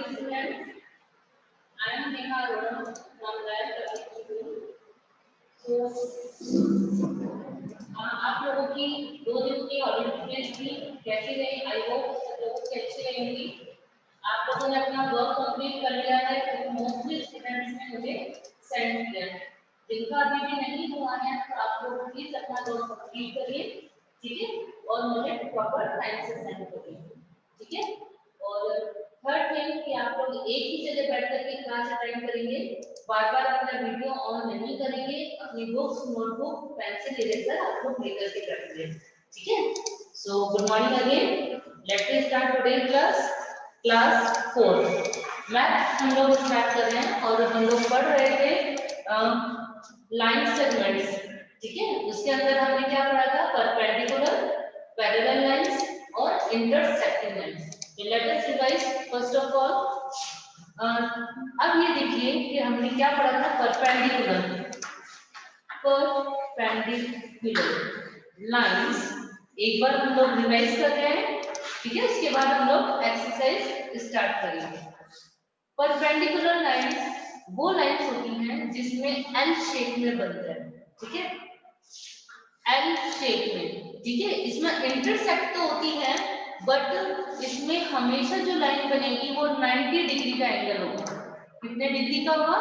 students. I am Neha Arora from Rare Public School. So, आप लोगों की 2 दिन की हॉलीडे थी, कैसी रही? आई होप सब लोगों की अच्छी रहेंगी। आप लोगों ने अपना वर्क कंप्लीट कर लिया है, तो मोस्टली स्टूडेंट्स ने मुझे सेंड किया है। जिनका अभी भी नहीं हुआ है, तो आप लोग प्लीज अपना वर्क कंप्लीट करिए, ठीक है? और मुझे प्रॉपर टाइम से सेंड करिए, ठीक है? और थर्ड थिंग कि आप लोग एक ही जगह बैठ करके क्लास अटेंड करेंगे, बार बार अपना वीडियो ऑन नहीं करेंगे, अपनी बुक्स, नोटबुक, पेंसिल, इरेजर आप लोग लेकर के बैठिए, ठीक है? So good morning again, let us start today class 4 math हम लोग स्टार्ट कर रहे हैं। और हम लोग पढ़ रहे थे लाइन सेगमेंट्स, ठीक है? उसके अंदर हमने क्या पढ़ा था? परपेंडिकुलर, पैरेलल लाइंस और intersecting lines. Let us revise first of all. अब ये देखिए कि हमने क्या पढ़ा था? Perpendicular lines. एक बार हम लोग रिवाइज कर रहे हैं, ठीक है? इसके बाद हम लोग एक्सरसाइज स्टार्ट करेंगे। परपेंडिकुलर लाइंस वो लाइंस होती हैं जिसमें एल शेप में बनते हैं, ठीक है? एल शेप में, ठीक है? इसमें इंटरसेक्ट तो होती है, बट इसमें हमेशा जो लाइन बनेगी वो 90 डिग्री का एंगल होगा। कितने डिग्री का होगा?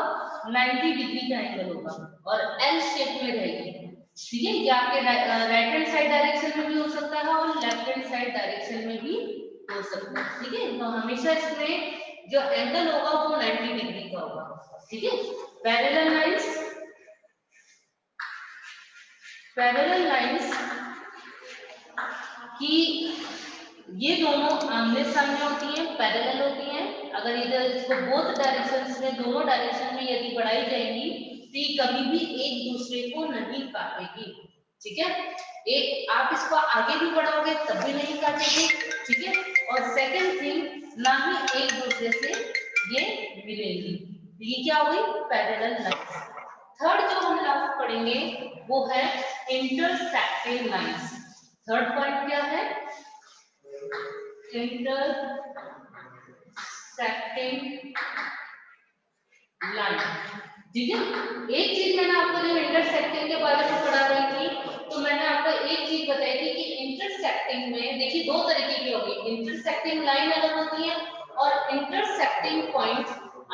90 डिग्री का एंगल होगा और एल शेप में रहेगी, ठीक है? ये आपके राइट हैंड साइड डायरेक्शन में भी हो सकता है और लेफ्ट हैंड साइड डायरेक्शन में भी हो सकता है, ठीक है? तो हमेशा इसमें जो एंगल होगा वो 90 डिग्री का होगा, ठीक है? पैरेलल लाइंस कि ये दोनों आमने सामने होती हैं, पैरेलल होती हैं। अगर इधर इसको बोथ डायरेक्शंस में, दोनों डायरेक्शन में यदि बढ़ाई जाएंगी तो ये कभी भी एक दूसरे को नहीं काटेगी, ठीक है? एक आप इसको आगे भी बढ़ाओगे तब भी नहीं काटेगी, ठीक है? और सेकंड थिंग, ना ही एक दूसरे से ये मिलेगी। तो ये क्या हो गई? Parallel lines. थर्ड जो हम लास्ट पढ़ेंगे वो है इंटरसेक्टिंग लाइंस। थर्ड पॉइंट क्या है? इंटरसेक्टिंग लाइन, ठीक है? एक चीज मैंने आपको जब इंटरसेक्टिंग के बारे में पढ़ा रही थी, तो मैंने आपको एक चीज बताई थी कि इंटरसेक्टिंग में देखिए 2 तरीके की होगी। इंटरसेक्टिंग लाइन अलग होती है और इंटरसेक्टिंग पॉइंट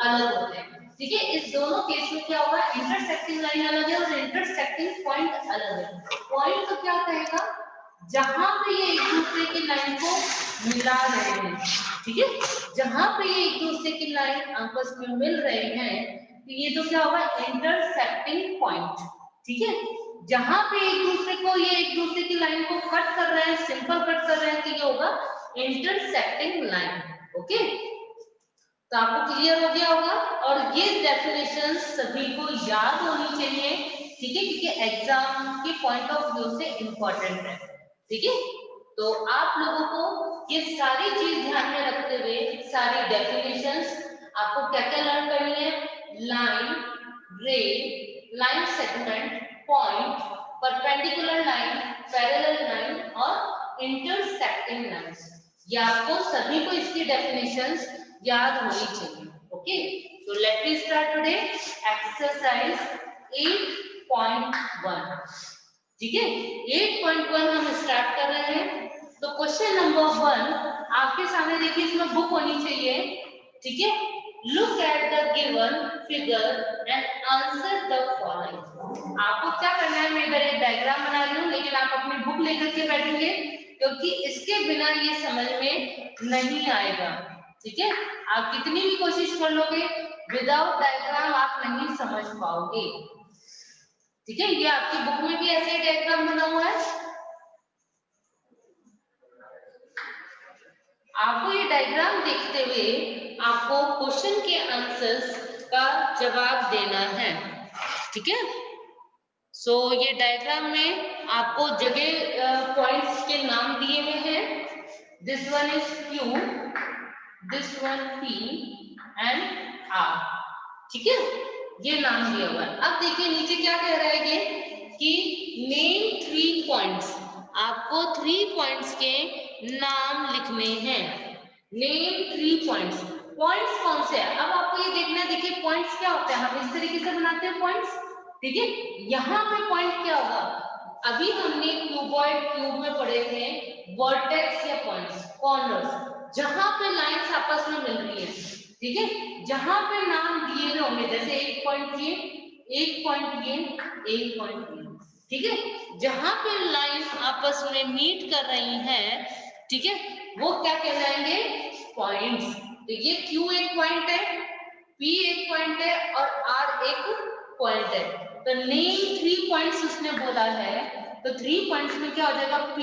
अलग होते हैं, ठीक है? इस दोनों केस में क्या होगा? इंटरसेक्टिंग लाइन अलग है और इंटरसेक्टिंग पॉइंट अलग है। पॉइंट तो क्या कहेगा? जहां पे ये एक दूसरे की लाइन को मिला रहे हैं, ठीक है? जहां पे ये एक दूसरे की लाइन आपस में मिल रहे हैं, तो ये तो क्या होगा? इंटरसेक्टिंग पॉइंट, ठीक है? जहां पे एक दूसरे को, ये एक दूसरे की लाइन को कट कर रहे हैं, सिंपल कट कर रहे हैं, तो ये होगा इंटरसेक्टिंग लाइन, ओके? तो आपको क्लियर हो गया होगा। और ये डेफिनेशन सभी को याद होनी चाहिए, ठीक है? क्योंकि एग्जाम के पॉइंट ऑफ व्यू से इंपॉर्टेंट है, ठीक है? तो आप लोगों को ये सारी चीज ध्यान में रखते हुए सारी डेफिनेशंस आपको क्या क्या लर्न करनी है? लाइन, रे, line segment, point, perpendicular line, parallel line और इंटरसेक्टिंग लाइंस। ये आपको सभी को इसकी डेफिनेशंस याद होनी चाहिए, ओके? तो let me start today exercise 8.1, ठीक है? 8.1 हम स्टार्ट कर रहे हैं। तो क्वेश्चन नंबर 1 आपके सामने देखिए, इसमें बुक होनी चाहिए, ठीक है? Look at the given figure and answer the following. आपको क्या करना है? मैं इधर एक डायग्राम बना रही हूँ, लेकिन आप अपनी बुक लेकर के बैठेंगे, क्योंकि इसके बिना ये समझ में नहीं आएगा, ठीक है? आप कितनी भी कोशिश कर लोगे, विदाउट डायग्राम आप नहीं समझ पाओगे, ठीक है? ये आपकी बुक में भी ऐसे डायग्राम बना हुआ है। आपको ये डायग्राम देखते हुए आपको क्वेश्चन के आंसर्स का जवाब देना है, ठीक है? सो ये डायग्राम में आपको जगह पॉइंट्स के नाम दिए हुए हैं। This one is Q, this one P and R, ठीक है? ये नाम दिया हुआ है। अब देखिए नीचे क्या कह रहा है ये कि नेम 3 पॉइंट्स। आपको 3 पॉइंट्स के नाम लिखने हैं। Name 3 points. पॉइंट्स से है। अब आपको ये देखना है, देखिए पॉइंट्स क्या होते हैं, हम इस तरीके से बनाते हैं पॉइंट्स, ठीक है। यहाँ पे पॉइंट क्या होगा, अभी हमने क्यूबॉइड क्यूब में पढ़े थे वर्टेक्स या पॉइंट्स, कॉर्नर्स, जहां पे लाइंस आपस में मिल रही है, ठीक है, जहां पे नाम दिए हुए होंगे, जैसे एक पॉइंट ये, एक पॉइंट ये, एक पॉइंट ये, ठीक है, जहां पे लाइंस आपस में मीट कर रही हैं, ठीक है, वो क्या कहलाएंगे, पॉइंट्स। तो ये Q एक पॉइंट है, P एक पॉइंट है और R एक पॉइंट है। तो नेम 3 पॉइंट्स उसने बोला है, तो 3 पॉइंट्स में क्या हो जाएगा, P,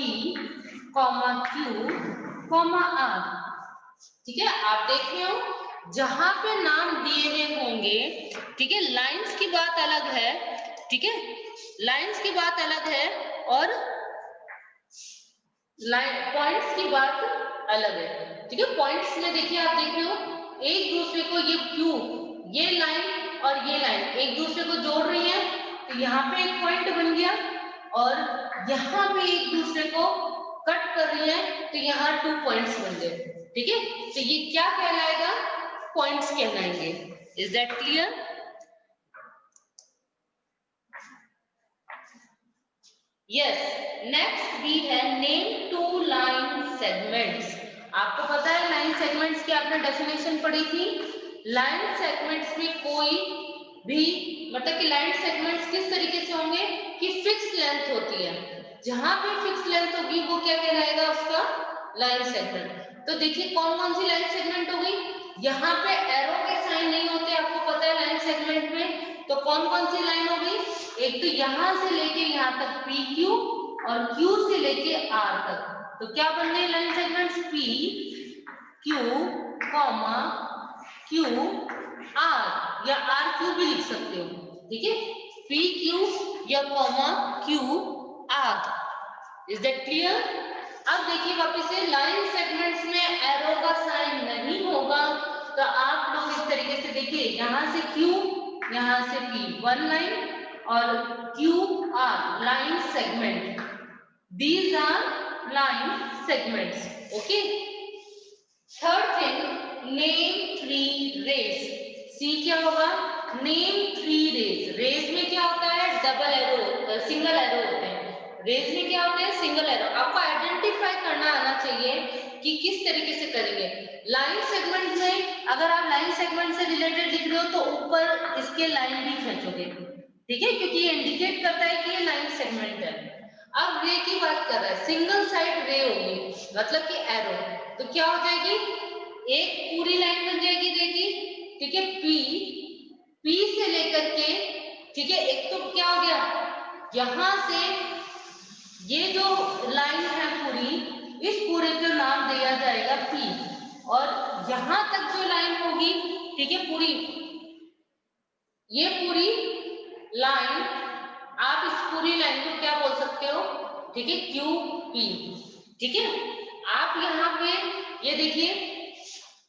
Q, R, ठीक है। आप देख रहे हो जहां पे नाम दिए हुए होंगे, ठीक है, लाइंस की बात अलग है, ठीक है, लाइंस की बात अलग है और पॉइंट्स की बात अलग है, ठीक है। पॉइंट्स में देखिए, आप देख रहे हो एक दूसरे को, ये क्यू, ये लाइन और ये लाइन एक दूसरे को जोड़ रही है, तो यहाँ पे एक पॉइंट बन गया, और यहाँ पे एक दूसरे को कट कर रही है, तो यहाँ 2 पॉइंट्स बन गए, ठीक है। तो ये क्या कहलाएगा, पॉइंट्स कहलाएंगे। Is that clear? Yes, next भी है नेम 2 लाइन सेगमेंट्स। आपको पता है लाइन सेगमेंट्स की आपने डेफिनेशन पढ़ी थी। लाइन सेगमेंट्स में कोई भी, मतलब कि लाइन सेगमेंट्स किस तरीके से होंगे कि फिक्स लेंथ होती है, जहां पे फिक्स लेंथ होगी वो क्या कहलाएगा, उसका लाइन सेगमेंट। तो देखिए कौन कौन सी लाइन सेगमेंट होगी, यहाँ पे एरो के साइन नहीं होते, आपको पता है लाइन सेगमेंट में। तो कौन कौन सी लाइन होगी, एक तो यहां से लेके यहां तक PQ और Q से लेके R तक, तो क्या बन गए line segments, P, Q, Q, R, या RQ भी लिख सकते हो, ठीक है, PQ या Q, R। Is that clear? अब देखिए वापस से, लाइन सेगमेंट्स में एरो का साइन नहीं होगा, तो आप लोग इस तरीके से देखिए, यहां से Q, यहां से P, 1 लाइन, और QR line segment, these are line segments, okay। Third thing, name 3 rays. C क्या होगा, नेम 3 रेज। रेज में क्या होता है, डबल एरो, सिंगल एरो होते हैं, रेज में क्या होते हैं, सिंगल एरो। आपको आइडेंटिफाई करना आना चाहिए कि किस तरीके से करेंगे। लाइन सेगमेंट में अगर आप लाइन सेगमेंट से रिलेटेड लिख रहे हो तो ऊपर इसके लाइन भी खींचोगे, ठीक है, क्योंकि ये इंडिकेट करता है कि ये लाइन सेगमेंट है। अब रे की बात कर रहा है, सिंगल साइड रे होगी, मतलब कि एरो, तो क्या हो जाएगी, एक पूरी लाइन बन जाएगी रे की, ठीक है, पी से लेकर के, ठीक है, एक तो क्या हो गया, यहां से ये जो लाइन है पूरी, इस पूरे को नाम दिया जाएगा P, और यहां तक जो लाइन होगी, ठीक है, पूरी, ये पूरी लाइन, आप इस पूरी लाइन को क्या बोल सकते हो, ठीक है, QP, ठीक है। आप यहाँ पे ये देखिए,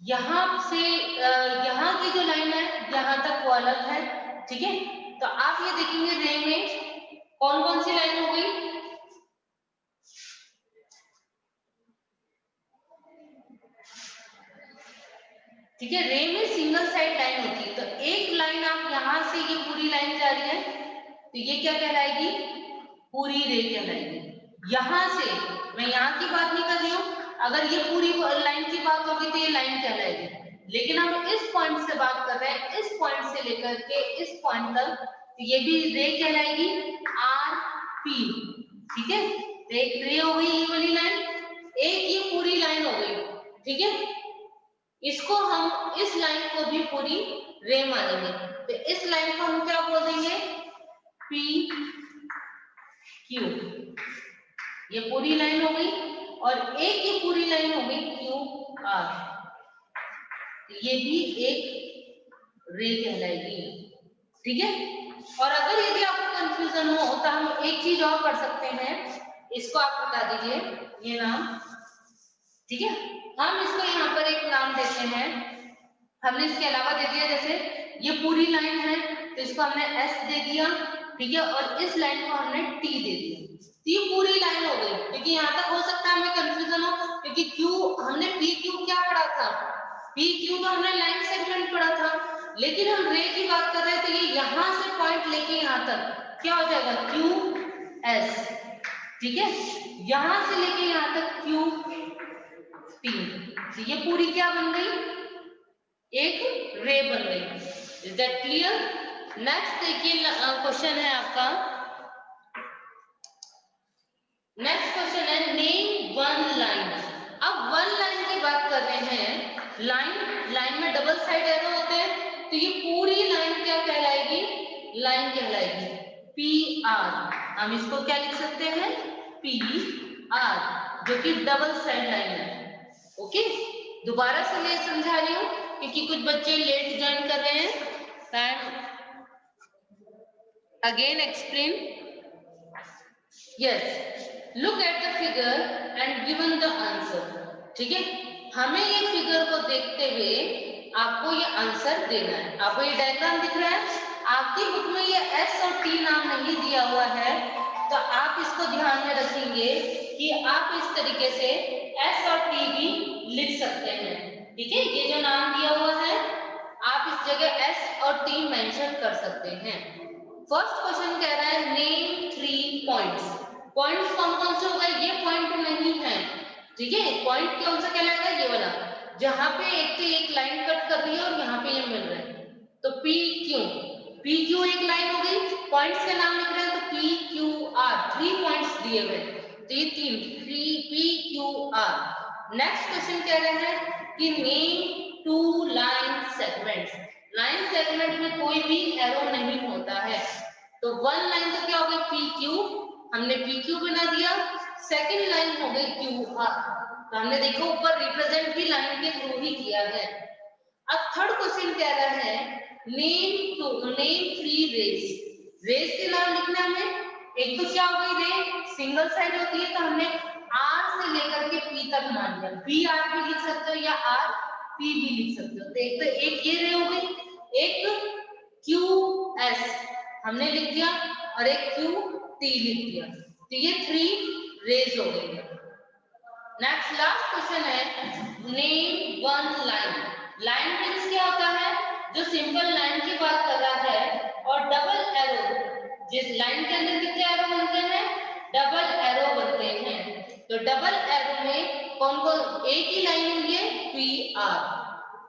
यहाँ से यहाँ की जो लाइन है यहाँ तक वो अलग है, ठीक है। तो आप ये देखेंगे रे में कौन कौन सी लाइन हो गई, ठीक है, रे में सिंगल साइड लाइन होती है, तो एक लाइन आप यहां से, ये पूरी लाइन जा रही है, तो ये क्या कहलाएगी, पूरी रे कहलाएगी। यहां से, मैं यहाँ की बात नहीं कर रही हूँ, अगर ये पूरी लाइन की बात होगी तो ये लाइन कहलाएगी, लेकिन हम इस पॉइंट से बात कर रहे हैं, इस पॉइंट से लेकर के इस पॉइंट तक, तो ये भी रे कहलाएगी, RP, ठीक है। तो एक रे हो गई ये वाली लाइन, एक ये पूरी लाइन हो गई, ठीक है। इसको हम, इस लाइन को भी पूरी रे मानेंगे, तो इस लाइन को हम क्या बोल देंगे, PQ, ये पूरी लाइन हो गई, और एक ये पूरी लाइन हो गई QR, ये भी एक रे कहलाएगी, ठीक है। और अगर यदि आपको कंफ्यूजन हो तो हम एक चीज और कर सकते हैं, इसको आप बता दीजिए ये नाम, ठीक है, हम इसको यहाँ पर एक नाम देते हैं, हमने इसके अलावा दे दिया, जैसे ये पूरी लाइन है तो इसको हमने S दे दिया, ठीक है, और इस लाइन को हमने T दे दिया, ये पूरी लाइन हो गई। क्योंकि यहाँ तक हो सकता है हमें कंफ्यूजन हो, क्योंकि Q, हमने PQ क्या पढ़ा था, PQ तो हमने लाइन सेगमेंट लेकिन हम रे की बात कर रहे हैं, तो ये यहां से पॉइंट लेके यहां तक क्या हो जाएगा, क्यू एस, ठीक है, यहां से लेके यहां तक क्यू पी, तो ये पूरी क्या बन गई, एक रे बन गई। Is that clear? नेक्स्ट देखिए क्वेश्चन है आपका, नेक्स्ट क्वेश्चन है नेम वन लाइन। अब वन लाइन की बात कर रहे हैं, लाइन में डबल साइड एरो होते हैं, तो ये पूरी लाइन क्या कहलाएगी, लाइन कहलाएगी पी आर। हम इसको क्या लिख सकते हैं, पी आर, जो कि डबल साइड लाइन है। ओके, दोबारा से मैं समझा रही हूँ क्योंकि कुछ बच्चे लेट ज्वाइन कर रहे हैं। Again explain, yes, look at the figure and given the answer. ठीक है, हमें ये फिगर को देखते हुए आपको ये आंसर देना है। आपको ये डायग्राम दिख रहा है, आपकी बुक में ये एस और टी नाम नहीं दिया हुआ है, तो आप इसको ध्यान में रखेंगे कि आप इस तरीके से एस और टी भी लिख सकते हैं। ठीक है, ये जो नाम दिया हुआ है आप इस जगह एस और टी मेंशन कर सकते हैं। फर्स्ट क्वेश्चन कह रहा है नेम 3 पॉइंट्स। पॉइंट्स कौन कौन से हो गए, ये पॉइंट नहीं है, ठीक है, पॉइंट कौन सा कहलाएगा, ये वाला, जहां पे एक तो एक लाइन कट कर रही है और यहाँ पे ये मिल रहा है, तो पी क्यू, पी क्यू एक लाइन हो गई, पॉइंट्स के नाम लिख रहे हैं, तो पी क्यू आर, 3 पॉइंट्स दिए हुए, तो ये 3 P Q R. Next question कह रहे हैं कि name 2 line segments. Line segment में कोई भी एरो नहीं होता है, तो वन लाइन तो क्या हो गई, पी क्यू, हमने पी क्यू बना दिया। सेकंड लाइन हो गई क्यू आर, तो हमने देखो ऊपर रिप्रेजेंट भी लाइन के थ्रू ही किया है। अब थर्ड क्वेश्चन कह रहा है नेम 3 रेज। रेज के नाम लिखना है, एक तो क्या हो गई रे, सिंगल साइड होती है, तो हमने आर से लेकर के पी तक मान लिया, पी आर भी लिख सकते हो या आर पी भी लिख सकते हो। तो एक तो एक ये रे हो गई, एक क्यू एस हमने लिख दिया और एक क्यू टी लिख दिया, तो ये 3 रेज हो गई। नेक्स्ट लास्ट क्वेश्चन है name one line. Line means क्या होता है, जो सिंपल लाइन की बात कर रहा है, और डबल एरो, जिस लाइन के अंदर कितने एरो बनते हैं, डबल एरो बनते हैं, तो डबल एरो में कौन कौन, एक ही लाइन हुई है पी आर,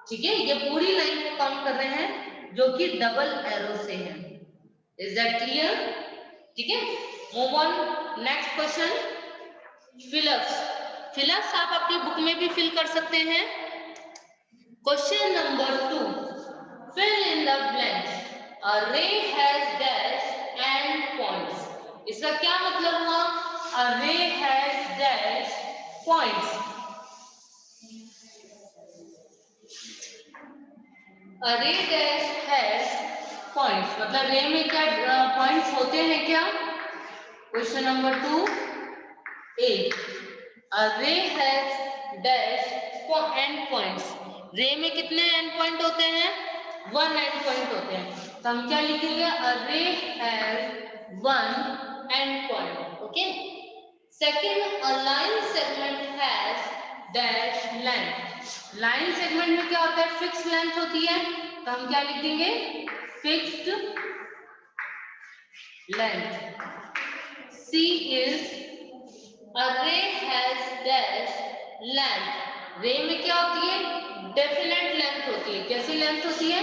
ठीक है, ये पूरी लाइन को काउंट कर रहे हैं जो कि डबल एरो से है। Is that clear? ठीक है, move on next question, fill ups. Fill ups आप अपनी बुक में भी फिल कर सकते हैं। Question number 2, fill in the blanks, a ray has dash and points. इसका क्या मतलब हुआ, अ रे हैज डैश पॉइंट्स, अ रे डैश हैज पॉइंट्स, मतलब रे में क्या पॉइंट्स होते हैं क्या। Question number 2 A, a ray has dash and points, रे में कितने एंड पॉइंट होते हैं, 1 एंड पॉइंट होते हैं, तो हम क्या लिखेंगे, a ray has 1 and point. Okay, second, a line segment has dash length। Line segment में क्या होता है, फिक्स लेंथ होती है, तो हम क्या लिख देंगे, fixed length. C is a ray has dash length, रे में क्या होती है, डेफिनेट लेंथ होती है, कैसी लेंथ होती है,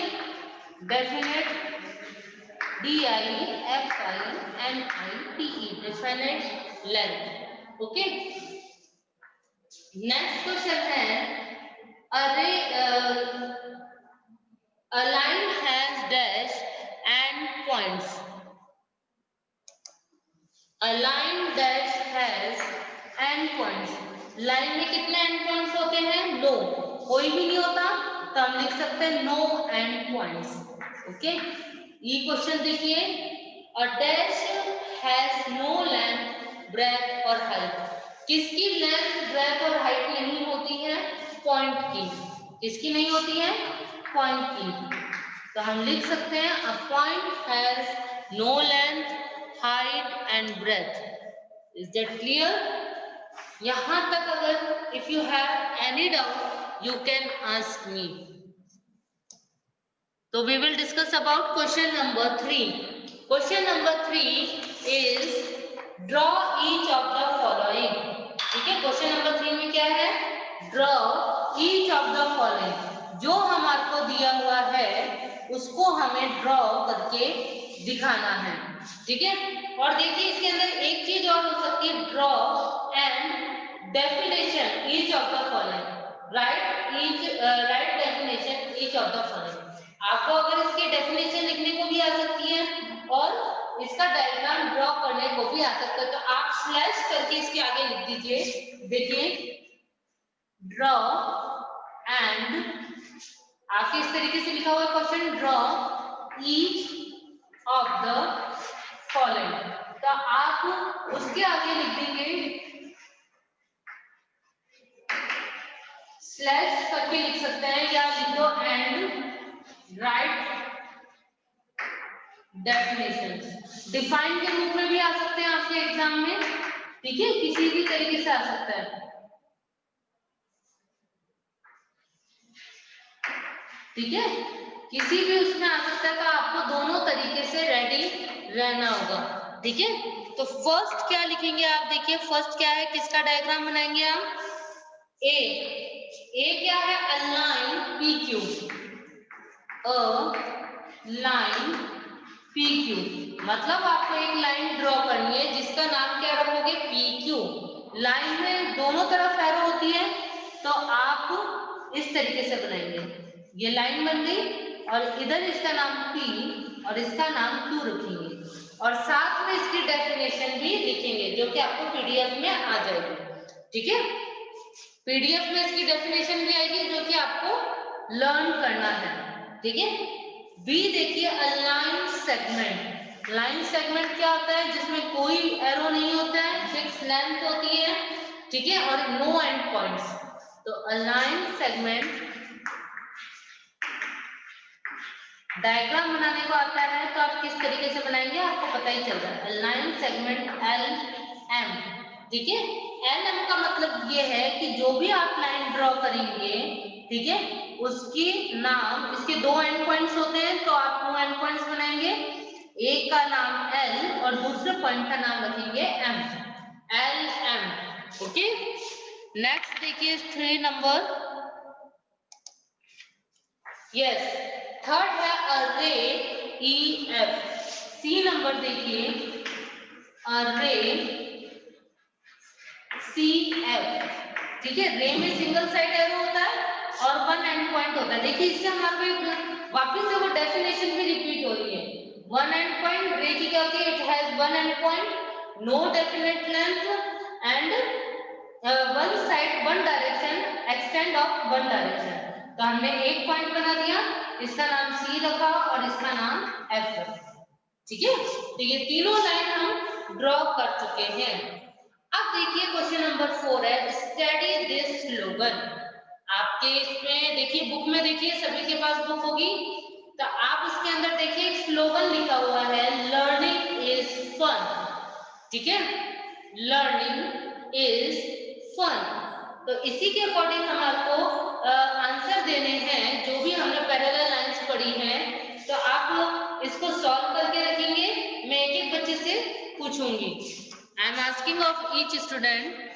definite, DIFINITE, definite length. Okay, next question है, अरे a line has dash and points, a line dash has and points, line में कितने एंड पॉइंट्स होते हैं, नो, कोई भी नहीं होता, तो हम लिख सकते हैं नो एंड पॉइंट्स। ओके, ये क्वेश्चन देखिए, a dash has no length breadth और हाइट। किसकी लेंथ ब्रेथ और हाइट नहीं होती है, पॉइंट की, किसकी नहीं होती है, पॉइंट की, तो हम लिख सकते हैं a point has no length, height and breadth. Is that clear? यहां तक अगर if you have any doubt you can ask me. तो we will discuss about question number 3. Question number 3 is draw each of the following. ठीक है, question number 3 में क्या है? Draw each of the following. जो हमारे को दिया हुआ है उसको हमें ड्रॉ करके दिखाना है. ठीक है, और देखिए इसके अंदर एक चीज और हो सकती है, draw and definition each of the following. Right definition each of the following. आपको अगर इसकी डेफिनेशन लिखने को भी आ सकती है और इसका डायग्राम ड्रॉ करने को भी आ सकता है, तो आप स्लैश करके इसके आगे लिख दीजिए. देखिए ड्रॉ एंड, आपके इस तरीके से लिखा हुआ question, draw each of the following. तो आप उसके आगे लिख देंगे, स्लैश करके लिख सकते हैं या लिख दो एंड राइट डेफिनेशंस. डिफाइन के रूप में भी आ सकते हैं आपके एग्जाम में. ठीक है, किसी भी तरीके से आ सकता है. ठीक है, किसी भी उसमें आ सकता है, तो आपको दोनों तरीके से रेडी रहना होगा. ठीक है, तो फर्स्ट क्या लिखेंगे आप? देखिए फर्स्ट क्या है, किसका डायग्राम बनाएंगे हम? ए क्या है? A line P Q. A line P Q मतलब आपको एक लाइन ड्रॉ करनी है जिसका नाम क्या रखोगे? P Q. लाइन में दोनों तरफ एरो होती है, तो आप इस तरीके से बनाएंगे. ये लाइन बन गई और इधर इसका नाम P और इसका नाम Q रखेंगे और साथ में इसकी डेफिनेशन भी लिखेंगे जो कि आपको पीडीएफ में आ जाएगी. ठीक है, पीडीएफ में इसकी डेफिनेशन भी आएगी जो कि आपको लर्न करना है. ठीक है, बी देखिए, a line segment. Line segment क्या होता है? जिसमें कोई एरो नहीं होता है, फिक्स लेंथ होती है. ठीक है, और नो एंड पॉइंट्स. तो अ लाइन सेगमेंट डायग्राम बनाने को आता है तो आप किस तरीके से बनाएंगे आपको पता ही चल रहा है. Line segment L M. ठीक है, एल एम का मतलब ये है कि जो भी आप लाइन ड्रॉ करेंगे, ठीक है, उसकी नाम, इसके दो एंड पॉइंट्स होते हैं तो आप दो एंड पॉइंट्स बनाएंगे. एक का नाम एल और दूसरे पॉइंट का नाम रखेंगे M. L M. Okay, next देखिए 3 नंबर. यस, थर्ड है अरे ई एफ. सी नंबर देखिए, अरे सी एफ. ठीक है, रे में सिंगल साइड एरो होता है और वन एंड पॉइंट होता है. देखिए इससे हमारे को वापस से वो डेफिनेशन भी रिपीट हो रही है. वन एंड पॉइंट, रे की क्या होती है? It has one end point, no definite length and one side one direction, extend of one direction. तो हमने एक पॉइंट बना दिया, इसका नाम सी रखा और इसका नाम एफ रखा. ठीक है, तो ये तीनों लाइन हम ड्रॉ कर चुके हैं. अब देखिए क्वेश्चन नंबर 4 है, स्टडी दिस स्लोगन. आपके इसमें देखिए, बुक में देखिए, सभी के पास बुक होगी, तो आप उसके अंदर देखिए एक स्लोगन लिखा हुआ है, लर्निंग इज फन. ठीक है, लर्निंग इज फन. तो इसी के अकॉर्डिंग हमारे को आंसर देने हैं जो भी हमने पैरेलल लाइंस पढ़ी हैं. तो आप इसको सॉल्व करके रखेंगे. मैं एक एक बच्चे से पूछूंगी. I am asking of each student